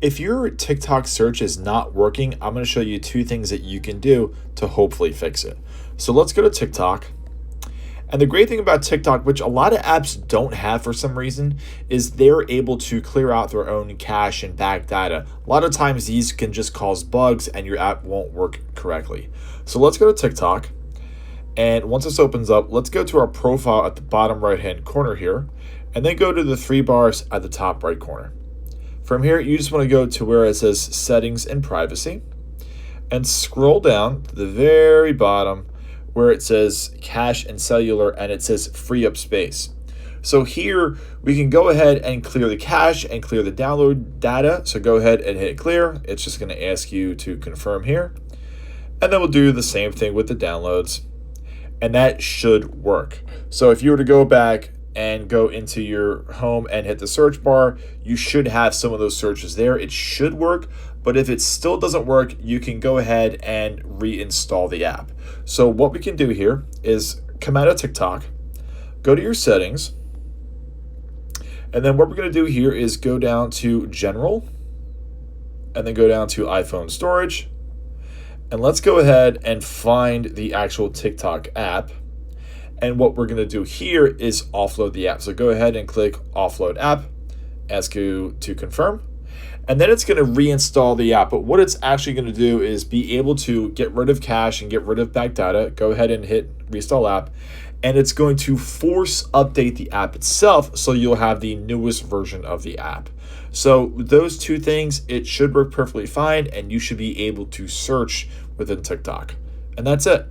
If your TikTok search is not working, I'm going to show you two things that you can do to hopefully fix it. So let's go to TikTok. And the great thing about TikTok, which a lot of apps don't have for some reason, is they're able to clear out their own cache and back data. A lot of times these can just cause bugs and your app won't work correctly. So let's go to TikTok. And once this opens up, let's go to our profile at the bottom right-hand corner here, and then go to the three bars at the top right corner. From here, you just want to go to where it says Settings and Privacy, and scroll down to the very bottom where it says Cache and Cellular, and it says Free Up Space. So here, we can go ahead and clear the cache and clear the download data. So go ahead and hit clear. It's just going to ask you to confirm here. And then we'll do the same thing with the downloads. And that should work. So if you were to go back and go into your home and hit the search bar, you should have some of those searches there. It should work, but if it still doesn't work, you can go ahead and reinstall the app. So what we can do here is come out of TikTok, go to your settings, and then what we're going to do here is go down to General, and then go down to iPhone Storage, and let's go ahead and find the actual TikTok app. And what we're going to do here is offload the app. So go ahead and click Offload App, ask you to confirm, and then it's going to reinstall the app. But what it's actually going to do is be able to get rid of cache and get rid of back data. Go ahead and hit Restall App, and it's going to force update the app itself so you'll have the newest version of the app. So those two things, it should work perfectly fine, and you should be able to search within TikTok. And that's it.